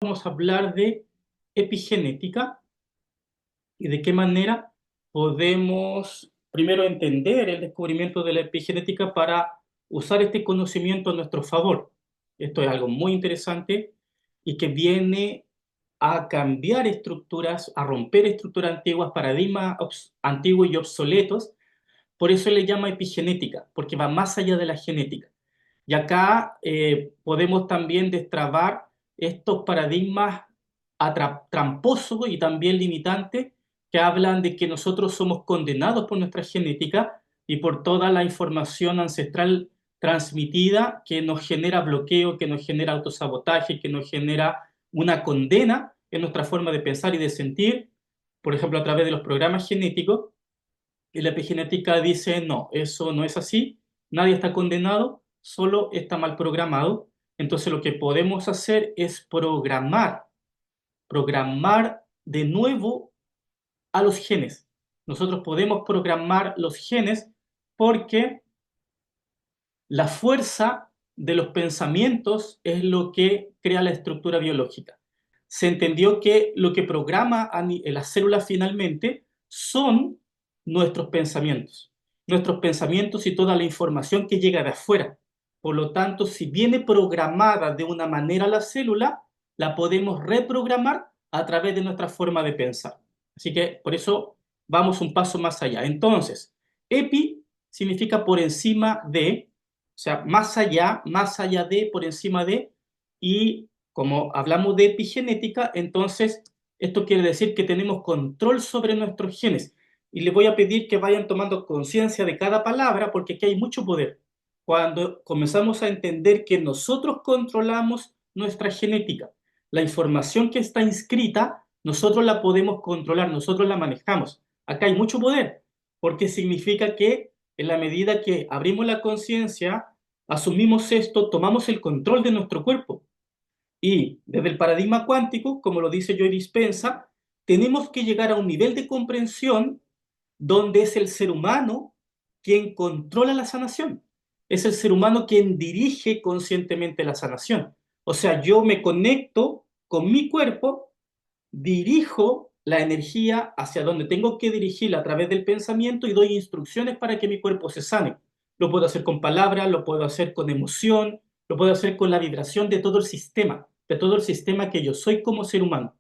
vamos a hablar de epigenética y de qué manera podemos primero entender el descubrimiento de la epigenética para usar este conocimiento a nuestro favor. Esto es algo muy interesante y que viene a cambiar estructuras, a romper estructuras antiguas, paradigmas antiguos y obsoletos. Por eso le llama epigenética, porque va más allá de la genética. Y acá podemos también destrabar estos paradigmas tramposos y también limitantes que hablan de que nosotros somos condenados por nuestra genética y por toda la información ancestral transmitida que nos genera bloqueo, que nos genera autosabotaje, que nos genera una condena en nuestra forma de pensar y de sentir, por ejemplo, a través de los programas genéticos. Y la epigenética dice, no, eso no es así, nadie está condenado, solo está mal programado. Entonces lo que podemos hacer es programar de nuevo a los genes. Nosotros podemos programar los genes porque la fuerza de los pensamientos es lo que crea la estructura biológica. Se entendió que lo que programa a las células finalmente son nuestros pensamientos. Nuestros pensamientos y toda la información que llega de afuera. Por lo tanto, si viene programada de una manera la célula, la podemos reprogramar a través de nuestra forma de pensar. Así que por eso vamos un paso más allá. Entonces, epi significa por encima de, o sea, más allá de, por encima de, y como hablamos de epigenética, entonces esto quiere decir que tenemos control sobre nuestros genes. Y les voy a pedir que vayan tomando conciencia de cada palabra, porque aquí hay mucho poder. Cuando comenzamos a entender que nosotros controlamos nuestra genética, la información que está inscrita, nosotros la podemos controlar, nosotros la manejamos. Acá hay mucho poder, porque significa que en la medida que abrimos la conciencia, asumimos esto, tomamos el control de nuestro cuerpo. Y desde el paradigma cuántico, como lo dice Joe Dispenza, tenemos que llegar a un nivel de comprensión donde es el ser humano quien controla la sanación. Es el ser humano quien dirige conscientemente la sanación. O sea, yo me conecto con mi cuerpo, dirijo la energía hacia donde tengo que dirigirla a través del pensamiento y doy instrucciones para que mi cuerpo se sane. Lo puedo hacer con palabras, lo puedo hacer con emoción, lo puedo hacer con la vibración de todo el sistema que yo soy como ser humano.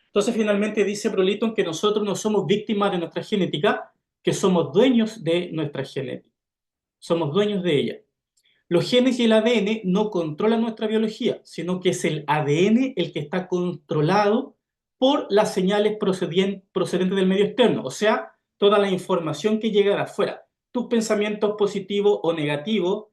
Entonces finalmente dice Broliton que nosotros no somos víctimas de nuestra genética, que somos dueños de nuestra genética, somos dueños de ella. Los genes y el ADN no controlan nuestra biología, sino que es el ADN el que está controlado por las señales procedentes del medio externo, o sea, toda la información que llega de afuera, tus pensamientos positivos o negativos,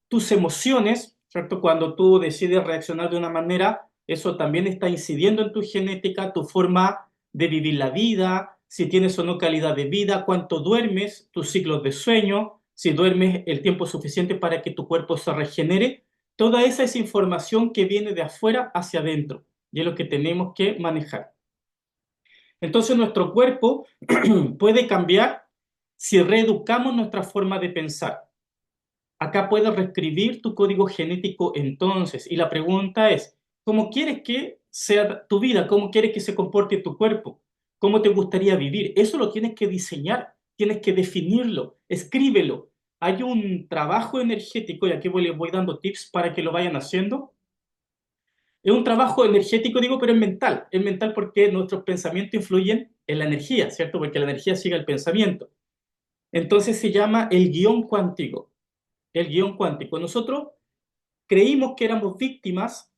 tus emociones, ¿cierto? Cuando tú decides reaccionar de una manera, eso también está incidiendo en tu genética, tu forma de vivir la vida, si tienes o no calidad de vida, cuánto duermes, tus ciclos de sueño, si duermes el tiempo suficiente para que tu cuerpo se regenere. Toda esa es información que viene de afuera hacia adentro y es lo que tenemos que manejar. Entonces nuestro cuerpo puede cambiar si reeducamos nuestra forma de pensar. Acá puedes reescribir tu código genético entonces. Y la pregunta es, ¿cómo quieres que sea tu vida? ¿Cómo quieres que se comporte tu cuerpo? ¿Cómo te gustaría vivir? Eso lo tienes que diseñar, tienes que definirlo, escríbelo. Hay un trabajo energético, y aquí les voy dando tips para que lo vayan haciendo. Es un trabajo energético, digo, pero es mental. Es mental porque nuestros pensamientos influyen en la energía, ¿cierto? Porque la energía sigue el pensamiento. Entonces se llama el guión cuántico. El guión cuántico. Nosotros creímos que éramos víctimas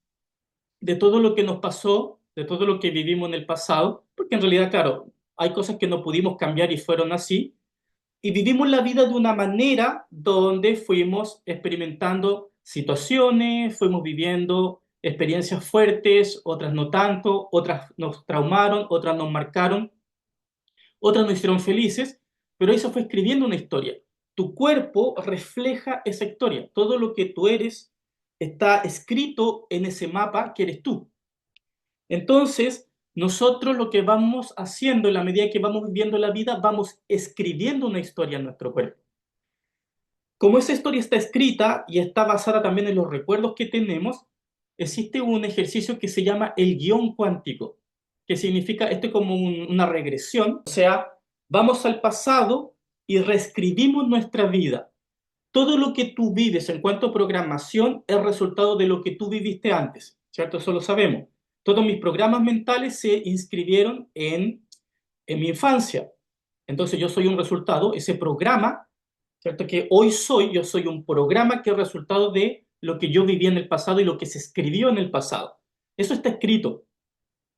de todo lo que nos pasó, de todo lo que vivimos en el pasado, porque en realidad, claro, hay cosas que no pudimos cambiar y fueron así, y vivimos la vida de una manera donde fuimos experimentando situaciones, fuimos viviendo experiencias fuertes, otras no tanto, otras nos traumaron, otras nos marcaron, otras nos hicieron felices, pero eso fue escribiendo una historia. Tu cuerpo refleja esa historia. Todo lo que tú eres está escrito en ese mapa que eres tú. Entonces, nosotros lo que vamos haciendo en la medida que vamos viviendo la vida, vamos escribiendo una historia en nuestro cuerpo. Como esa historia está escrita y está basada también en los recuerdos que tenemos, existe un ejercicio que se llama el guión cuántico, que significa, esto es como una regresión, o sea, vamos al pasado y reescribimos nuestra vida. Todo lo que tú vives en cuanto a programación es resultado de lo que tú viviste antes, ¿cierto? Eso lo sabemos. Todos mis programas mentales se inscribieron en mi infancia. Entonces yo soy un resultado, ese programa, ¿cierto? Que hoy soy, yo soy un programa que es resultado de lo que yo viví en el pasado y lo que se escribió en el pasado. Eso está escrito.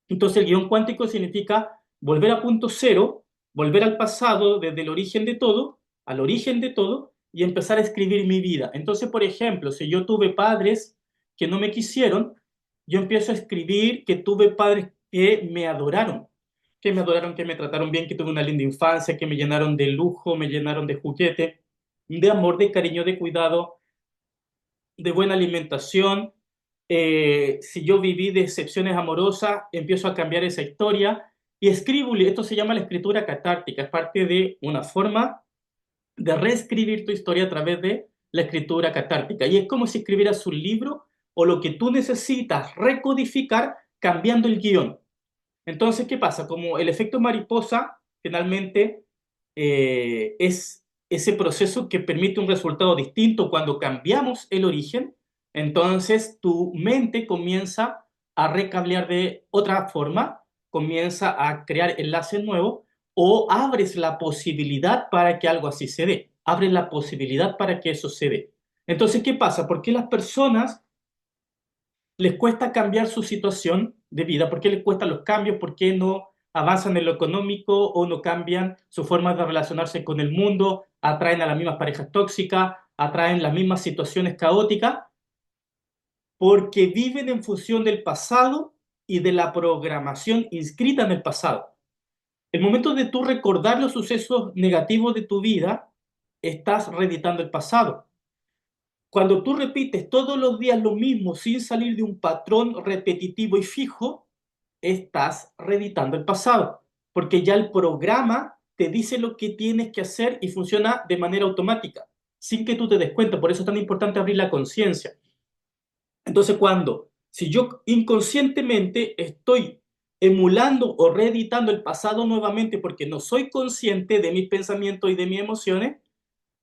Entonces el guión cuántico significa volver a punto cero, volver al pasado desde el origen de todo, al origen de todo, y empezar a escribir mi vida. Entonces, por ejemplo, si yo tuve padres que no me quisieron, yo empiezo a escribir que tuve padres que me adoraron, que me trataron bien, que tuve una linda infancia, que me llenaron de lujo, me llenaron de juguete, de amor, de cariño, de cuidado, de buena alimentación. Si yo viví decepciones amorosas, empiezo a cambiar esa historia y escribo. Esto se llama la escritura catártica, es parte de una forma de reescribir tu historia a través de la escritura catártica. Y es como si escribieras un libro o lo que tú necesitas recodificar cambiando el guión. Entonces, ¿qué pasa? Como el efecto mariposa finalmente es ese proceso que permite un resultado distinto cuando cambiamos el origen, entonces tu mente comienza a recablear de otra forma, comienza a crear enlaces nuevos o abres la posibilidad para que algo así se dé, abres la posibilidad para que eso se dé. Entonces, ¿qué pasa? ¿Por qué las personas les cuesta cambiar su situación de vida? ¿Por qué les cuestan los cambios? ¿Por qué no avanzan en lo económico o no cambian su forma de relacionarse con el mundo? Atraen a las mismas parejas tóxicas, atraen las mismas situaciones caóticas, porque viven en función del pasado y de la programación inscrita en el pasado. El momento de tú recordar los sucesos negativos de tu vida, estás reeditando el pasado. Cuando tú repites todos los días lo mismo sin salir de un patrón repetitivo y fijo, estás reeditando el pasado, porque ya el programa te dice lo que tienes que hacer y funciona de manera automática, sin que tú te des cuenta. Por eso es tan importante abrir la conciencia. Entonces, si yo inconscientemente estoy emulando o reeditando el pasado nuevamente porque no soy consciente de mis pensamientos y de mis emociones,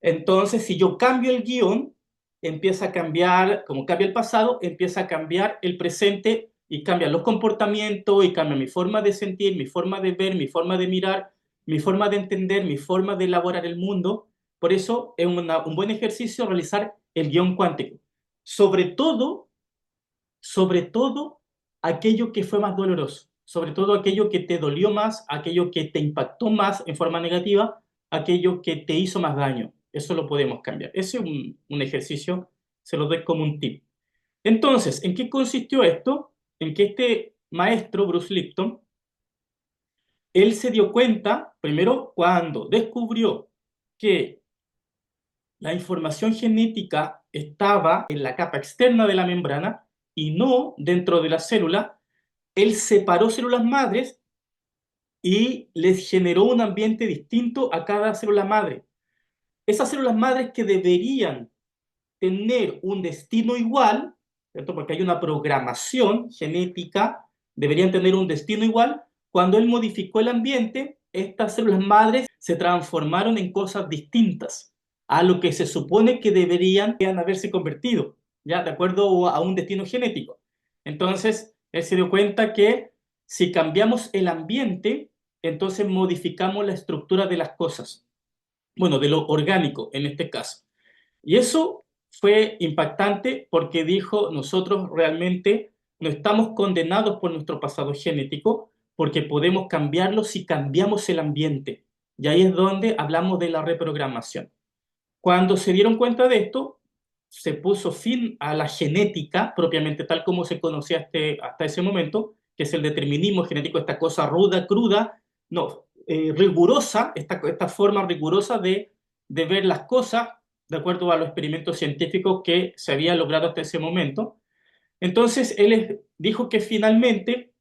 entonces, si yo cambio el guión, empieza a cambiar, como cambia el pasado, empieza a cambiar el presente y cambian los comportamientos y cambia mi forma de sentir, mi forma de ver, mi forma de mirar, mi forma de entender, mi forma de elaborar el mundo. Por eso es un buen ejercicio realizar el guión cuántico. Sobre todo, sobre todo aquello que fue más doloroso, sobre todo aquello que te dolió más, aquello que te impactó más en forma negativa, aquello que te hizo más daño. Eso lo podemos cambiar. Ese es un ejercicio, se lo doy como un tip. Entonces, ¿en qué consistió esto? En que este maestro, Bruce Lipton, él se dio cuenta, primero, cuando descubrió que la información genética estaba en la capa externa de la membrana y no dentro de la célula. Él separó células madres y les generó un ambiente distinto a cada célula madre. Esas células madres que deberían tener un destino igual, ¿cierto? Porque hay una programación genética, deberían tener un destino igual. Cuando él modificó el ambiente, estas células madres se transformaron en cosas distintas a lo que se supone que deberían haberse convertido, ya de acuerdo a un destino genético. Entonces, él se dio cuenta que si cambiamos el ambiente, entonces modificamos la estructura de las cosas, bueno, de lo orgánico en este caso. Y eso fue impactante porque dijo, nosotros realmente no estamos condenados por nuestro pasado genético porque podemos cambiarlo si cambiamos el ambiente. Y ahí es donde hablamos de la reprogramación. Cuando se dieron cuenta de esto, se puso fin a la genética propiamente tal como se conocía hasta ese momento, que es el determinismo genético, esta cosa ruda, cruda, no, rigurosa, esta forma rigurosa de ver las cosas de acuerdo a los experimentos científicos que se había logrado hasta ese momento. Entonces, él dijo que finalmente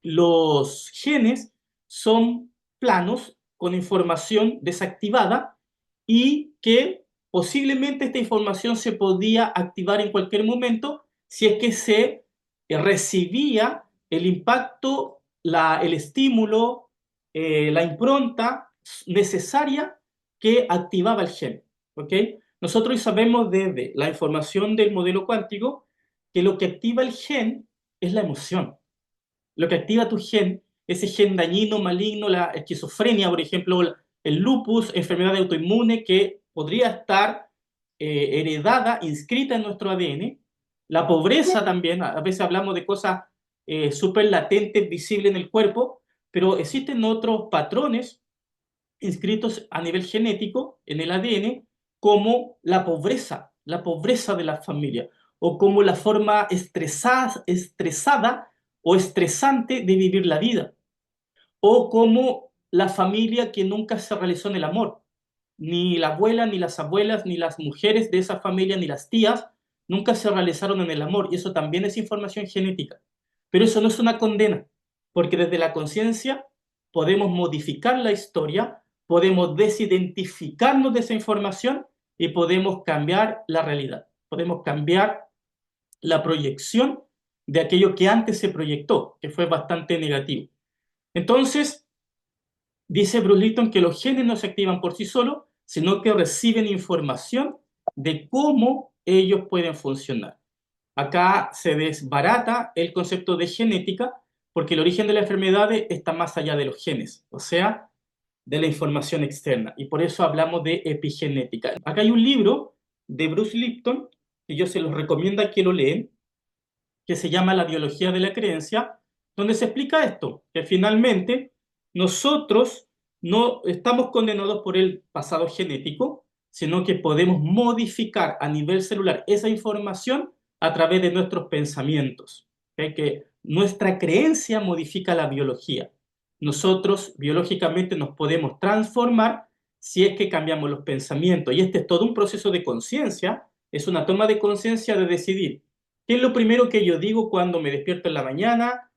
los genes son planos con información desactivada y que posiblemente esta información se podía activar en cualquier momento si es que se recibía el impacto, el estímulo, la impronta necesaria que activaba el gen. ¿Ok? Nosotros sabemos desde la información del modelo cuántico que lo que activa el gen es la emoción. Lo que activa tu gen, ese gen dañino, maligno, la esquizofrenia, por ejemplo, el lupus, enfermedad autoinmune que podría estar heredada, inscrita en nuestro ADN. La pobreza también, a veces hablamos de cosas súper latentes, visibles en el cuerpo, pero existen otros patrones inscritos a nivel genético en el ADN, como la pobreza de la familia, o como la forma estresada o estresante de vivir la vida, o como la familia que nunca se realizó en el amor. Ni la abuela, ni las abuelas, ni las mujeres de esa familia, ni las tías, nunca se realizaron en el amor, y eso también es información genética. Pero eso no es una condena, porque desde la conciencia podemos modificar la historia, podemos desidentificarnos de esa información y podemos cambiar la realidad, podemos cambiar la proyección de aquello que antes se proyectó, que fue bastante negativo. Entonces, dice Bruce Lipton que los genes no se activan por sí solos, sino que reciben información de cómo ellos pueden funcionar. Acá se desbarata el concepto de genética porque el origen de las enfermedades está más allá de los genes, o sea, de la información externa. Y por eso hablamos de epigenética. Acá hay un libro de Bruce Lipton, que yo se los recomiendo a que lo leen, que se llama La biología de la creencia, donde se explica esto, que finalmente nosotros no estamos condenados por el pasado genético, sino que podemos modificar a nivel celular esa información a través de nuestros pensamientos. ¿Okay? Que nuestra creencia modifica la biología. Nosotros biológicamente nos podemos transformar si es que cambiamos los pensamientos. Y este es todo un proceso de conciencia, es una toma de conciencia de decidir ¿qué es lo primero que yo digo cuando me despierto en la mañana?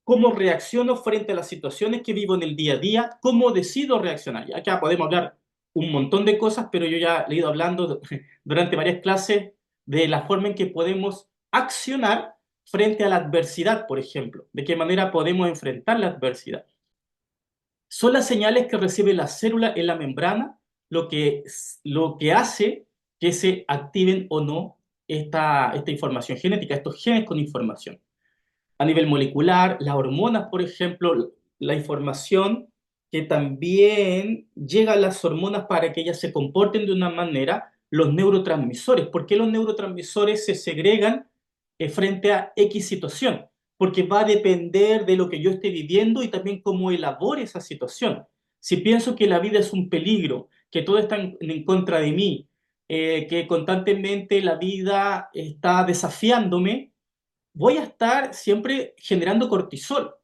¿Cómo reacciono frente a las situaciones que vivo en el día a día? ¿Cómo decido reaccionar? Ya acá podemos hablar un montón de cosas, pero yo ya he ido hablando durante varias clases de la forma en que podemos accionar frente a la adversidad, por ejemplo. De qué manera podemos enfrentar la adversidad. Son las señales que recibe la célula en la membrana lo que hace que se activen o no esta información genética, estos genes con información. A nivel molecular, las hormonas, por ejemplo, la información que también llega a las hormonas para que ellas se comporten de una manera, los neurotransmisores. ¿Por qué los neurotransmisores se segregan frente a X situación? Porque va a depender de lo que yo esté viviendo y también cómo elabore esa situación. Si pienso que la vida es un peligro, que todo está en contra de mí, que constantemente la vida está desafiándome, voy a estar siempre generando cortisol.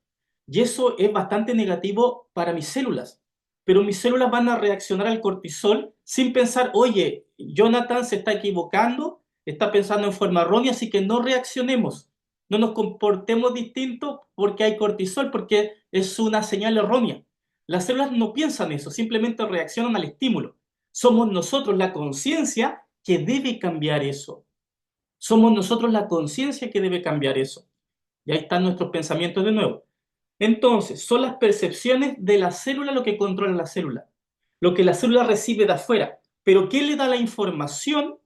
Y eso es bastante negativo para mis células. Pero mis células van a reaccionar al cortisol sin pensar, oye, Jonathan se está equivocando, está pensando en forma errónea, así que no reaccionemos, no nos comportemos distinto porque hay cortisol, porque es una señal errónea. Las células no piensan eso, simplemente reaccionan al estímulo. Somos nosotros, la conciencia, que debe cambiar eso. Somos nosotros la conciencia que debe cambiar eso. Y ahí están nuestros pensamientos de nuevo. Entonces, son las percepciones de la célula lo que controla la célula, lo que la célula recibe de afuera. Pero ¿quién le da la información?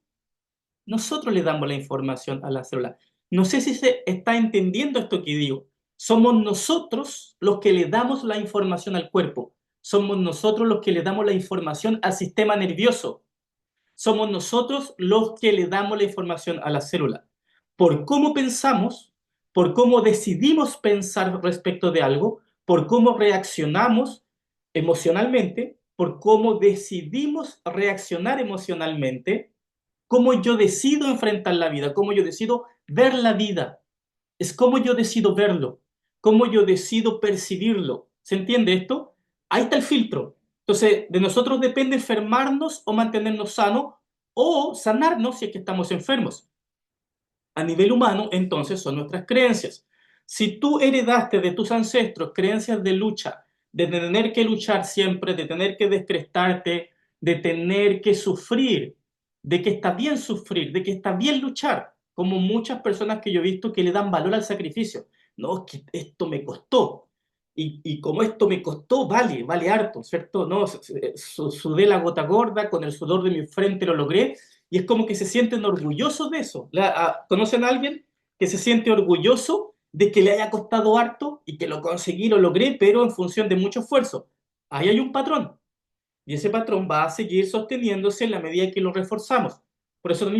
Nosotros le damos la información a la célula. No sé si se está entendiendo esto que digo. Somos nosotros los que le damos la información al cuerpo. Somos nosotros los que le damos la información al sistema nervioso. Somos nosotros los que le damos la información a la célula. Por cómo pensamos, por cómo decidimos pensar respecto de algo, por cómo reaccionamos emocionalmente, por cómo decidimos reaccionar emocionalmente, cómo yo decido enfrentar la vida, cómo yo decido ver la vida. Es cómo yo decido verlo, cómo yo decido percibirlo. ¿Se entiende esto? Ahí está el filtro. Entonces, de nosotros depende enfermarnos o mantenernos sanos o sanarnos si es que estamos enfermos. A nivel humano, entonces, son nuestras creencias. Si tú heredaste de tus ancestros creencias de lucha, de tener que luchar siempre, de tener que descrestarte, de tener que sufrir, de que está bien sufrir, de que está bien luchar, como muchas personas que yo he visto que le dan valor al sacrificio. No, es que esto me costó. Y como esto me costó, vale harto, ¿cierto? No, sudé la gota gorda, con el sudor de mi frente lo logré, y es como que se sienten orgullosos de eso. ¿Conocen a alguien que se siente orgulloso de que le haya costado harto y que lo conseguí, lo logré, pero en función de mucho esfuerzo? Ahí hay un patrón, y ese patrón va a seguir sosteniéndose en la medida que lo reforzamos. Por eso es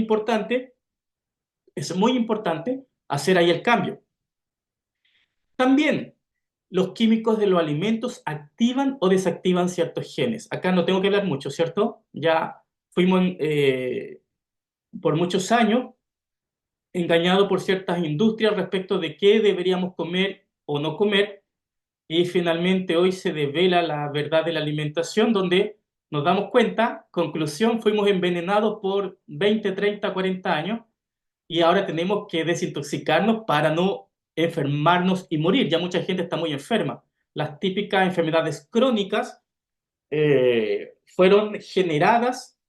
muy importante hacer ahí el cambio. También, los químicos de los alimentos activan o desactivan ciertos genes. Acá no tengo que hablar mucho, ¿cierto? Ya fuimos por muchos años engañados por ciertas industrias respecto de qué deberíamos comer o no comer, y finalmente hoy se devela la verdad de la alimentación, donde nos damos cuenta, conclusión, fuimos envenenados por 20, 30, 40 años, y ahora tenemos que desintoxicarnos para no enfermarnos y morir. Ya mucha gente está muy enferma. Las típicas enfermedades crónicas fueron generadas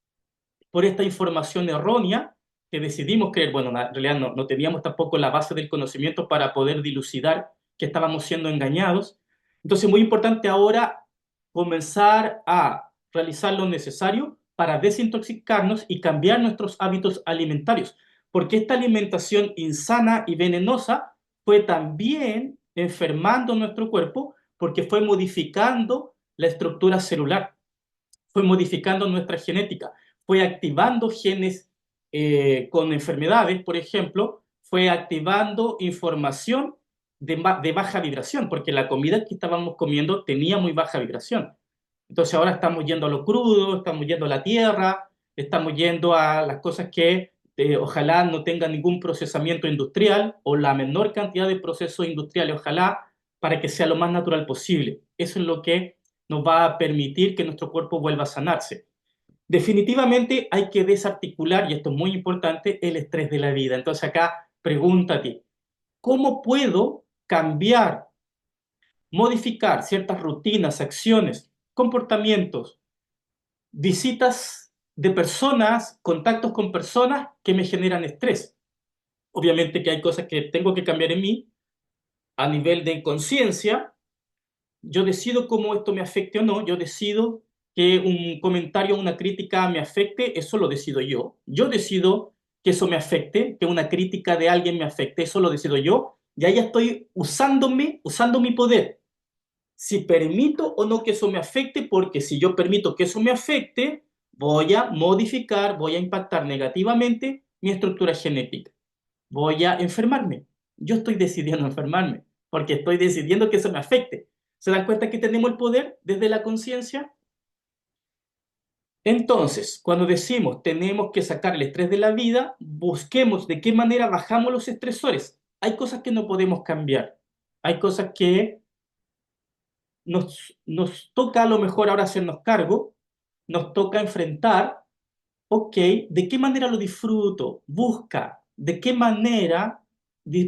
por esta información errónea que decidimos creer. Bueno, en realidad no teníamos tampoco la base del conocimiento para poder dilucidar que estábamos siendo engañados. Entonces, es muy importante ahora comenzar a realizar lo necesario para desintoxicarnos y cambiar nuestros hábitos alimentarios, porque esta alimentación insana y venenosa fue también enfermando nuestro cuerpo, porque fue modificando la estructura celular, fue modificando nuestra genética, fue activando genes con enfermedades, por ejemplo, fue activando información de baja vibración, porque la comida que estábamos comiendo tenía muy baja vibración. Entonces ahora estamos yendo a lo crudo, estamos yendo a la tierra, estamos yendo a las cosas que ojalá no tengan ningún procesamiento industrial o la menor cantidad de procesos industriales, ojalá, para que sea lo más natural posible. Eso es lo que nos va a permitir que nuestro cuerpo vuelva a sanarse. Definitivamente hay que desarticular, y esto es muy importante, el estrés de la vida. Entonces acá pregúntate, ¿cómo puedo cambiar, modificar ciertas rutinas, acciones, comportamientos, visitas de personas, contactos con personas que me generan estrés? Obviamente que hay cosas que tengo que cambiar en mí a nivel de conciencia. Yo decido cómo esto me afecte o no, yo decido que un comentario, una crítica me afecte, eso lo decido yo. Yo decido que eso me afecte, que una crítica de alguien me afecte, eso lo decido yo. Y ahí ya estoy usando mi poder. Si permito o no que eso me afecte, porque si yo permito que eso me afecte, voy a modificar, voy a impactar negativamente mi estructura genética. Voy a enfermarme. Yo estoy decidiendo enfermarme, porque estoy decidiendo que eso me afecte. ¿Se dan cuenta que tenemos el poder desde la conciencia? Entonces, cuando decimos tenemos que sacar el estrés de la vida, busquemos de qué manera bajamos los estresores. Hay cosas que no podemos cambiar. Hay cosas que nos toca a lo mejor ahora hacernos cargo, nos toca enfrentar. Ok, ¿de qué manera lo disfruto? Busca, ¿de qué manera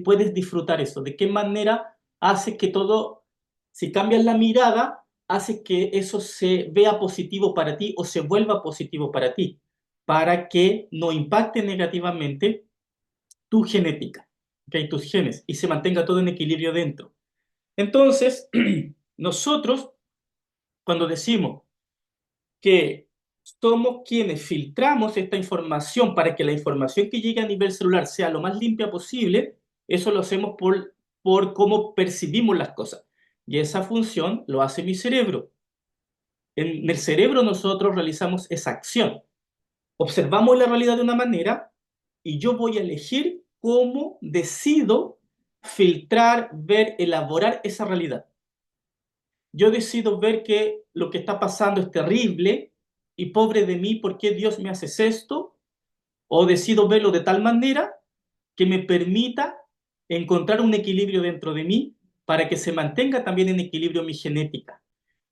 puedes disfrutar eso? ¿De qué manera hace que todo, si cambias la mirada, hace que eso se vea positivo para ti o se vuelva positivo para ti, para que no impacte negativamente tu genética, ¿ok? Tus genes, y se mantenga todo en equilibrio dentro? Entonces, nosotros, cuando decimos que somos quienes filtramos esta información para que la información que llegue a nivel celular sea lo más limpia posible, eso lo hacemos por cómo percibimos las cosas. Y esa función lo hace mi cerebro. En el cerebro nosotros realizamos esa acción. Observamos la realidad de una manera y yo voy a elegir cómo decido filtrar, ver, elaborar esa realidad. Yo decido ver que lo que está pasando es terrible y pobre de mí, ¿por qué Dios me hace esto? O decido verlo de tal manera que me permita encontrar un equilibrio dentro de mí para que se mantenga también en equilibrio mi genética.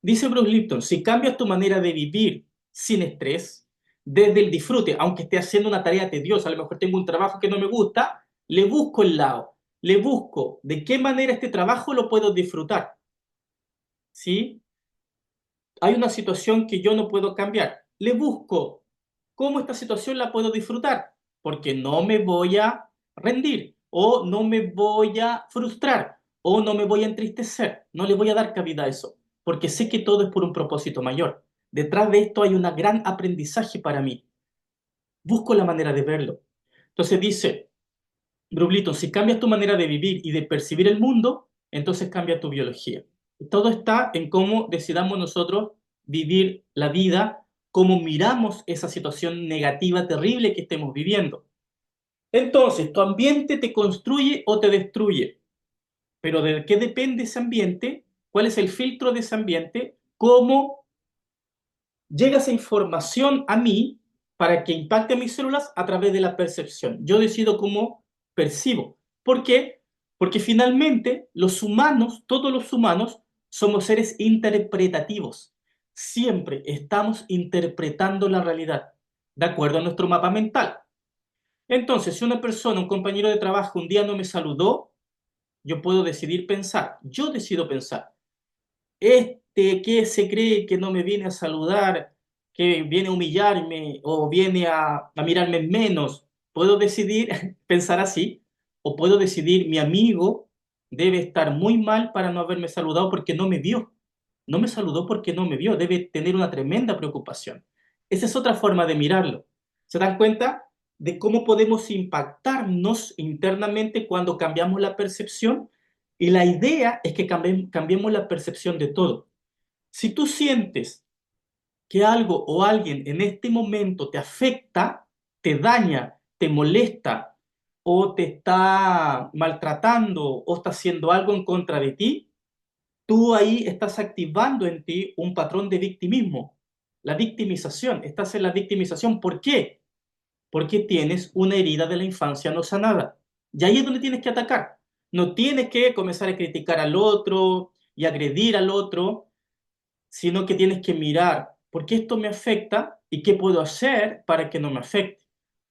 Dice Bruce Lipton, si cambias tu manera de vivir sin estrés, desde el disfrute, aunque esté haciendo una tarea tediosa, a lo mejor tengo un trabajo que no me gusta, le busco el lado, le busco de qué manera este trabajo lo puedo disfrutar, ¿sí? Hay una situación que yo no puedo cambiar. Le busco cómo esta situación la puedo disfrutar, porque no me voy a rendir, o no me voy a frustrar, o no me voy a entristecer. No le voy a dar cabida a eso, porque sé que todo es por un propósito mayor. Detrás de esto hay un gran aprendizaje para mí. Busco la manera de verlo. Entonces dice, Bruce, si cambias tu manera de vivir y de percibir el mundo, entonces cambia tu biología. Todo está en cómo decidamos nosotros vivir la vida, cómo miramos esa situación negativa, terrible que estemos viviendo. Entonces, tu ambiente te construye o te destruye. Pero ¿de qué depende ese ambiente? ¿Cuál es el filtro de ese ambiente? ¿Cómo llega esa información a mí para que impacte a mis células a través de la percepción? Yo decido cómo percibo. ¿Por qué? Porque finalmente los humanos, todos los humanos, somos seres interpretativos. Siempre estamos interpretando la realidad de acuerdo a nuestro mapa mental. Entonces, si una persona, un compañero de trabajo, un día no me saludó, yo puedo decidir pensar. Yo decido pensar. Este que se cree que no me viene a saludar, que viene a humillarme o viene a mirarme menos, puedo decidir pensar así, o puedo decidir mi amigo debe estar muy mal para no haberme saludado porque no me vio. No me saludó porque no me vio, debe tener una tremenda preocupación. Esa es otra forma de mirarlo. ¿Se dan cuenta de cómo podemos impactarnos internamente cuando cambiamos la percepción? Y la idea es que cambiemos la percepción de todo. Si tú sientes que algo o alguien en este momento te afecta, te daña, te molesta o te está maltratando o está haciendo algo en contra de ti, tú ahí estás activando en ti un patrón de victimismo, la victimización. Estás en la victimización. ¿Por qué? Porque tienes una herida de la infancia no sanada. Y ahí es donde tienes que atacar. No tienes que comenzar a criticar al otro y agredir al otro, sino que tienes que mirar por qué esto me afecta y qué puedo hacer para que no me afecte.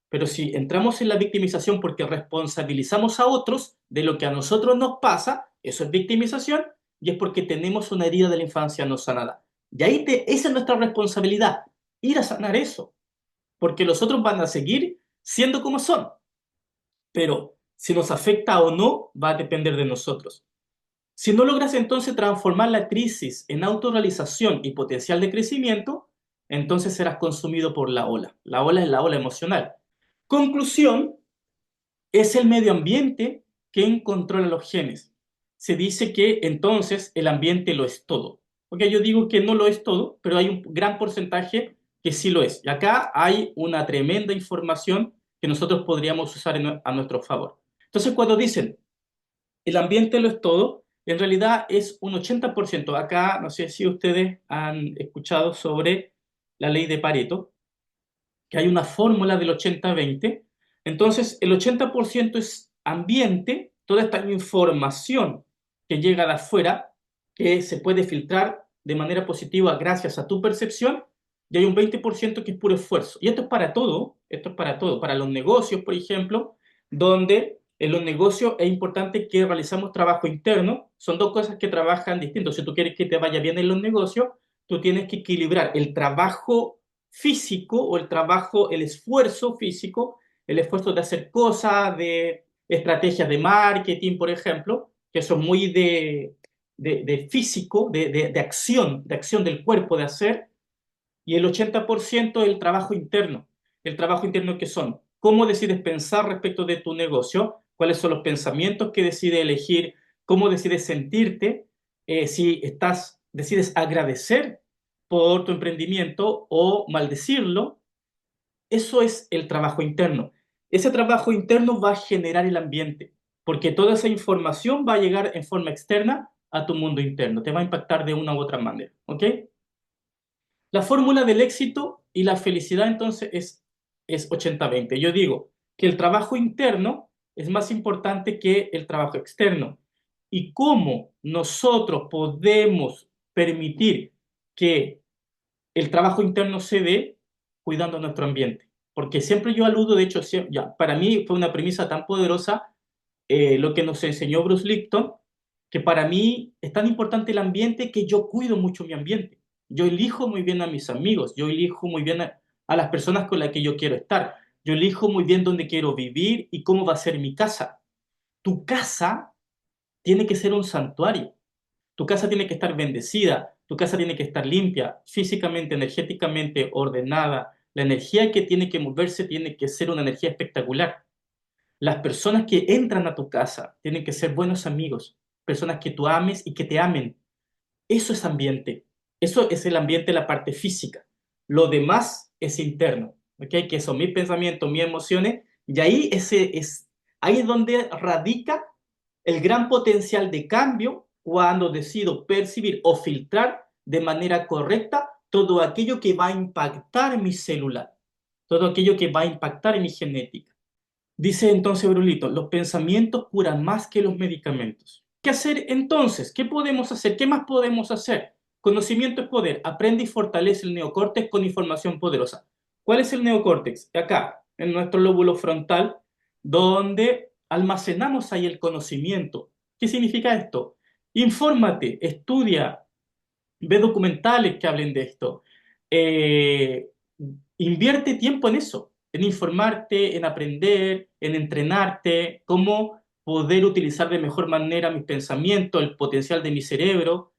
Pero si entramos en la victimización porque responsabilizamos a otros de lo que a nosotros nos pasa, eso es victimización y es porque tenemos una herida de la infancia no sanada. Y ahí esa es nuestra responsabilidad, ir a sanar eso, porque los otros van a seguir siendo como son, pero si nos afecta o no va a depender de nosotros. Si no logras entonces transformar la crisis en autorrealización y potencial de crecimiento, entonces serás consumido por la ola. La ola es la ola emocional. Conclusión, es el medio ambiente quien controla los genes. Se dice que entonces el ambiente lo es todo. Porque yo digo que no lo es todo, pero hay un gran porcentaje que sí lo es. Y acá hay una tremenda información que nosotros podríamos usar a nuestro favor. Entonces, cuando dicen el ambiente lo es todo, en realidad es un 80%. Acá, no sé si ustedes han escuchado sobre la ley de Pareto, que hay una fórmula del 80-20. Entonces, el 80% es ambiente, toda esta información que llega de afuera, que se puede filtrar de manera positiva gracias a tu percepción, y hay un 20% que es puro esfuerzo. Y esto es para todo, para los negocios, por ejemplo, donde en los negocios es importante que realizamos trabajo interno, son dos cosas que trabajan distintos. Si tú quieres que te vaya bien en los negocios, tú tienes que equilibrar el trabajo físico o el trabajo, el esfuerzo físico, el esfuerzo de hacer cosas, de estrategias de marketing, por ejemplo, que son muy de físico, de acción del cuerpo, de hacer, y el 80% es el trabajo interno que son, cómo decides pensar respecto de tu negocio, cuáles son los pensamientos que decides elegir, cómo decides sentirte, si decides agradecer por tu emprendimiento o maldecirlo. Eso es el trabajo interno. Ese trabajo interno va a generar el ambiente, porque toda esa información va a llegar en forma externa a tu mundo interno, te va a impactar de una u otra manera, ¿ok? La fórmula del éxito y la felicidad entonces es 80-20. Yo digo que el trabajo interno es más importante que el trabajo externo. ¿Y cómo nosotros podemos permitir que el trabajo interno se dé? Cuidando nuestro ambiente? Porque siempre yo aludo, de hecho, ya, para mí fue una premisa tan poderosa lo que nos enseñó Bruce Lipton, que para mí es tan importante el ambiente que yo cuido mucho mi ambiente. Yo elijo muy bien a mis amigos, yo elijo muy bien a las personas con las que yo quiero estar. Yo elijo muy bien dónde quiero vivir y cómo va a ser mi casa. Tu casa tiene que ser un santuario. Tu casa tiene que estar bendecida, tu casa tiene que estar limpia, físicamente, energéticamente ordenada. La energía que tiene que moverse tiene que ser una energía espectacular. Las personas que entran a tu casa tienen que ser buenos amigos, personas que tú ames y que te amen. Eso es ambiente. Eso es el ambiente, la parte física. Lo demás es interno, ¿ok? Que son mis pensamientos, mis emociones, y ahí es donde radica el gran potencial de cambio cuando decido percibir o filtrar de manera correcta todo aquello que va a impactar mi celular, todo aquello que va a impactar mi genética. Dice entonces Brulito, los pensamientos curan más que los medicamentos. ¿Qué hacer entonces? ¿Qué podemos hacer? ¿Qué más podemos hacer? Conocimiento es poder. Aprende y fortalece el neocórtex con información poderosa. ¿Cuál es el neocórtex? Acá, en nuestro lóbulo frontal, donde almacenamos ahí el conocimiento. ¿Qué significa esto? Infórmate, estudia, ve documentales que hablen de esto. Eh, Invierte tiempo en eso, en informarte, en aprender, en entrenarte, cómo poder utilizar de mejor manera mis pensamientos, el potencial de mi cerebro.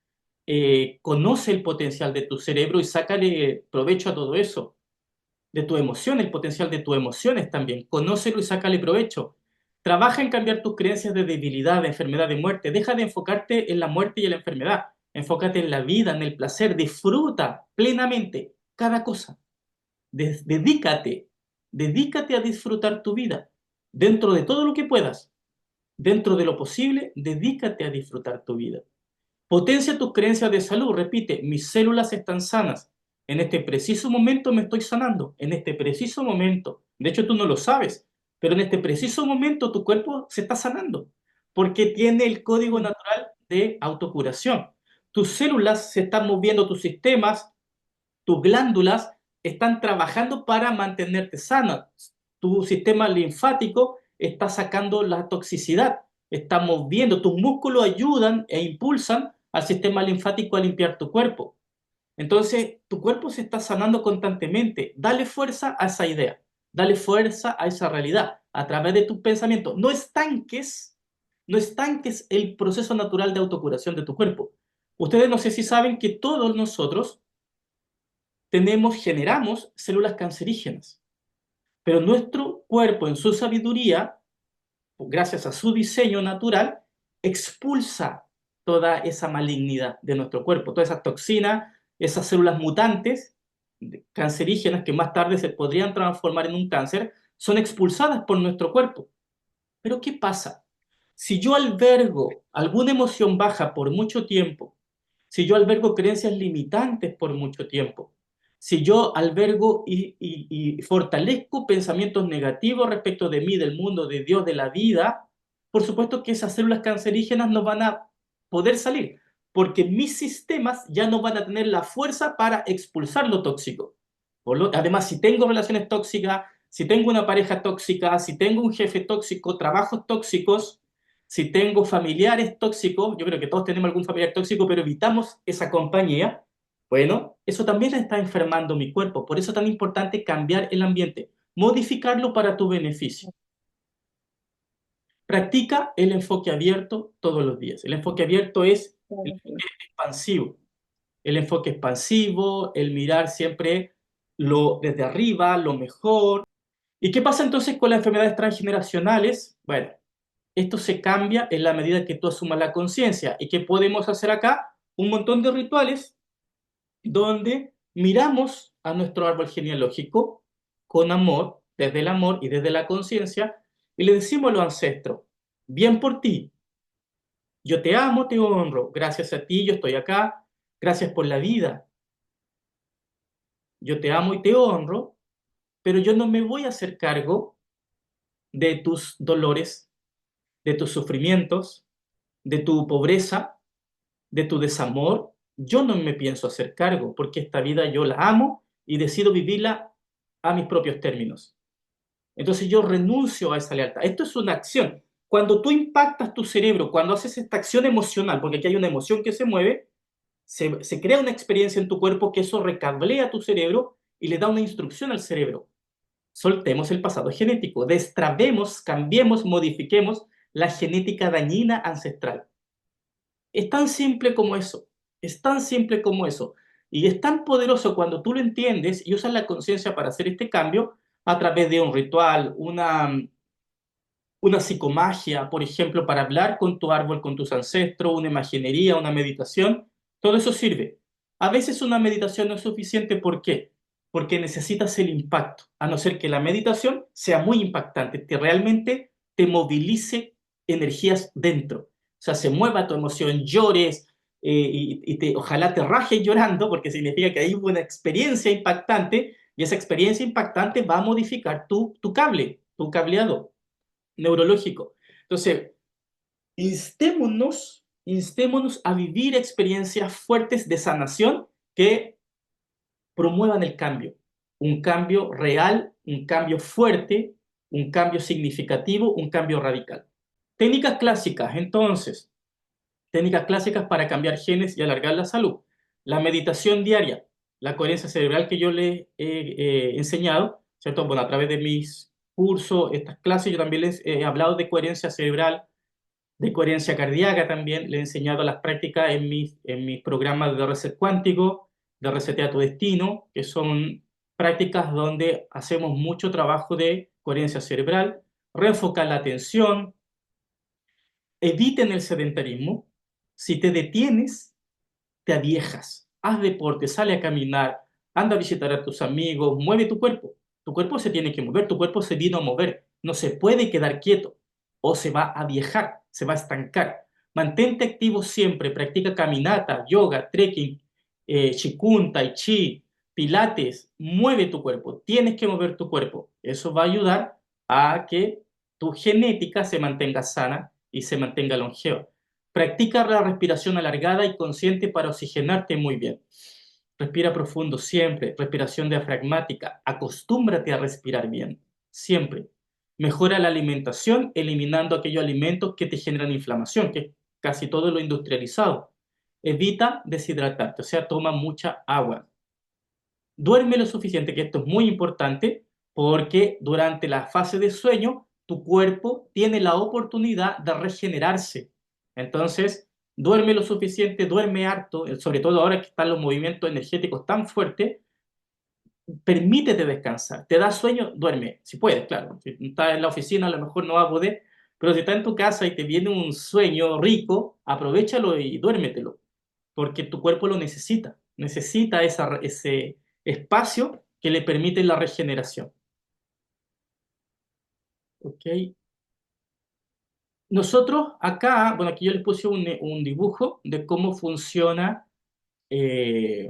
Conoce el potencial de tu cerebro y sácale provecho a todo eso. De tu emoción, el potencial de tus emociones también. Conócelo y sácale provecho. Trabaja en cambiar tus creencias de debilidad, de enfermedad, de muerte. Deja de enfocarte en la muerte y en la enfermedad. Enfócate en la vida, en el placer. Disfruta plenamente cada cosa. Dedícate, dedícate a disfrutar tu vida. Dentro de todo lo que puedas, dentro de lo posible, dedícate a disfrutar tu vida. Potencia tus creencias de salud. Repite, mis células están sanas. En este preciso momento me estoy sanando. En este preciso momento. De hecho, tú no lo sabes, pero en este preciso momento tu cuerpo se está sanando porque tiene el código natural de autocuración. Tus células se están moviendo, tus sistemas, tus glándulas están trabajando para mantenerte sana. Tu sistema linfático está sacando la toxicidad, está moviendo, tus músculos ayudan e impulsan al sistema linfático a limpiar tu cuerpo. Entonces, tu cuerpo se está sanando constantemente. Dale fuerza a esa idea, dale fuerza a esa realidad a través de tus pensamientos. No estanques el proceso natural de autocuración de tu cuerpo. Ustedes no sé si saben que todos nosotros generamos células cancerígenas, pero nuestro cuerpo en su sabiduría, gracias a su diseño natural, expulsa toda esa malignidad de nuestro cuerpo, todas esas toxinas, esas células mutantes cancerígenas que más tarde se podrían transformar en un cáncer, son expulsadas por nuestro cuerpo. Pero ¿qué pasa? Si yo albergo alguna emoción baja por mucho tiempo, si yo albergo creencias limitantes por mucho tiempo, si yo albergo y fortalezco pensamientos negativos respecto de mí, del mundo, de Dios, de la vida, por supuesto que esas células cancerígenas no van a poder salir, porque mis sistemas ya no van a tener la fuerza para expulsar lo tóxico. Además, si tengo relaciones tóxicas, si tengo una pareja tóxica, si tengo un jefe tóxico, trabajos tóxicos, si tengo familiares tóxicos, yo creo que todos tenemos algún familiar tóxico, pero evitamos esa compañía, bueno, eso también está enfermando mi cuerpo. Por eso es tan importante cambiar el ambiente, modificarlo para tu beneficio. Practica el enfoque abierto todos los días. El enfoque abierto es el enfoque expansivo. El enfoque expansivo, el mirar siempre lo desde arriba, lo mejor. ¿Y qué pasa entonces con las enfermedades transgeneracionales? Bueno, esto se cambia en la medida que tú asumas la conciencia. ¿Y qué podemos hacer acá? Un montón de rituales donde miramos a nuestro árbol genealógico con amor, desde el amor y desde la conciencia, y le decimos a los ancestros, bien por ti, yo te amo, te honro, gracias a ti yo estoy acá, gracias por la vida, yo te amo y te honro, pero yo no me voy a hacer cargo de tus dolores, de tus sufrimientos, de tu pobreza, de tu desamor. Yo no me pienso hacer cargo porque esta vida yo la amo y decido vivirla a mis propios términos. Entonces yo renuncio a esa lealtad. Esto es una acción. Cuando tú impactas tu cerebro, cuando haces esta acción emocional, porque aquí hay una emoción que se mueve, se crea una experiencia en tu cuerpo que eso recablea tu cerebro y le da una instrucción al cerebro. soltemos el pasado genético, destrabemos, cambiemos, modifiquemos la genética dañina ancestral. Es tan simple como eso, es tan simple como eso. Y es tan poderoso cuando tú lo entiendes y usas la conciencia para hacer este cambio a través de un ritual, una psicomagia, por ejemplo, para hablar con tu árbol, con tus ancestros, una imaginería, una meditación, todo eso sirve. A veces una meditación no es suficiente, ¿por qué? Porque necesitas el impacto, a no ser que la meditación sea muy impactante, que realmente te movilice energías dentro. O sea, se mueva tu emoción, llores, ojalá te rajes llorando, porque significa que hay una experiencia impactante y esa experiencia impactante va a modificar tu cable, tu cableado neurológico. Entonces, instémonos a vivir experiencias fuertes de sanación que promuevan el cambio. Un cambio real, un cambio fuerte, un cambio significativo, un cambio radical. Técnicas clásicas, entonces, técnicas clásicas para cambiar genes y alargar la salud. La meditación diaria, la coherencia cerebral que yo les he enseñado, ¿cierto? Bueno, a través de mis cursos, estas clases, yo también les he hablado de coherencia cerebral, de coherencia cardíaca también, le he enseñado las prácticas en mis programas de reset cuántico, de resetea tu destino, que son prácticas donde hacemos mucho trabajo de coherencia cerebral, reenfocar la atención, eviten el sedentarismo. Si te detienes, te aviejas. Haz deporte, sale a caminar, anda a visitar a tus amigos, mueve tu cuerpo. Tu cuerpo se tiene que mover, tu cuerpo se vino a mover. No se puede quedar quieto o se va a viejar, se va a estancar. Mantente activo siempre, practica caminata, yoga, trekking, qigong, tai chi, pilates, mueve tu cuerpo, tienes que mover tu cuerpo. Eso va a ayudar a que tu genética se mantenga sana y se mantenga longeva. Practica la respiración alargada y consciente para oxigenarte muy bien. Respira profundo siempre, respiración diafragmática. Acostúmbrate a respirar bien, siempre. Mejora la alimentación eliminando aquellos alimentos que te generan inflamación, que es casi todo lo industrializado. Evita deshidratarte, o sea, toma mucha agua. Duerme lo suficiente, que esto es muy importante, porque durante la fase de sueño tu cuerpo tiene la oportunidad de regenerarse. Entonces, duerme lo suficiente, duerme harto, sobre todo ahora que están los movimientos energéticos tan fuertes, permítete descansar. ¿Te da sueño? Duerme, si puedes, claro. Si estás en la oficina a lo mejor no va a poder, pero si estás en tu casa y te viene un sueño rico, aprovéchalo y duérmetelo, porque tu cuerpo lo necesita. Necesita ese espacio que le permite la regeneración. ¿Ok? Nosotros acá, bueno, aquí yo les puse un dibujo de cómo funciona eh,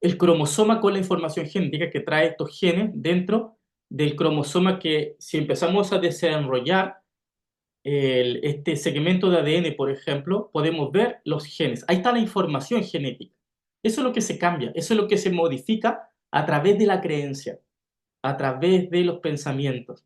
el cromosoma con la información genética que trae estos genes dentro del cromosoma que si empezamos a desenrollar este segmento de ADN, por ejemplo, podemos ver los genes. Ahí está la información genética. Eso es lo que se cambia, eso es lo que se modifica a través de la creencia, a través de los pensamientos.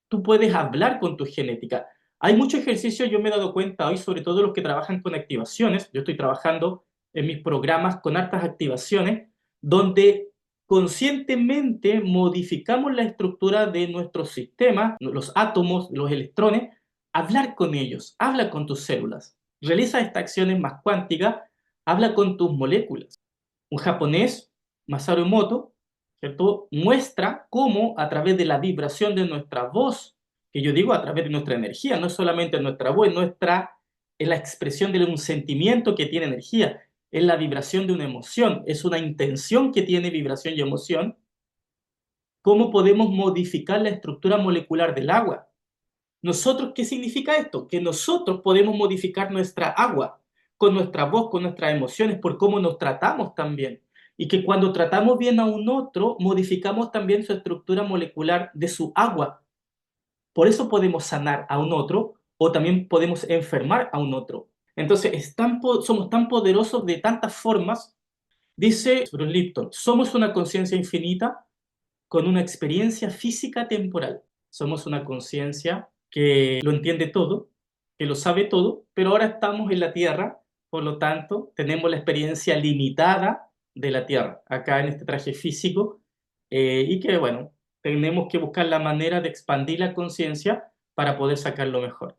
Tú puedes hablar con tu genética. Hay muchos ejercicios, yo me he dado cuenta hoy, sobre todo los que trabajan con activaciones. Yo estoy trabajando en mis programas con hartas activaciones, donde conscientemente modificamos la estructura de nuestros sistemas, los átomos, los electrones, hablar con ellos, habla con tus células, realiza estas acciones más cuánticas, habla con tus moléculas. Un japonés, Masaru Emoto, ¿cierto? Muestra cómo a través de la vibración de nuestra voz, que yo digo a través de nuestra energía, no es solamente nuestra voz, es la expresión de un sentimiento que tiene energía, es la vibración de una emoción, es una intención que tiene vibración y emoción, cómo podemos modificar la estructura molecular del agua. Nosotros, ¿qué significa esto? Que nosotros podemos modificar nuestra agua con nuestra voz, con nuestras emociones, por cómo nos tratamos también. Y que cuando tratamos bien a un otro, modificamos también su estructura molecular de su agua. Por eso podemos sanar a un otro o también podemos enfermar a un otro. Entonces, somos tan poderosos de tantas formas. Dice Bruce Lipton, somos una conciencia infinita con una experiencia física temporal. Somos una conciencia que lo entiende todo, que lo sabe todo, pero ahora estamos en la Tierra, por lo tanto, tenemos la experiencia limitada de la Tierra, acá en este traje físico, y que, bueno, tenemos que buscar la manera de expandir la conciencia para poder sacarlo mejor.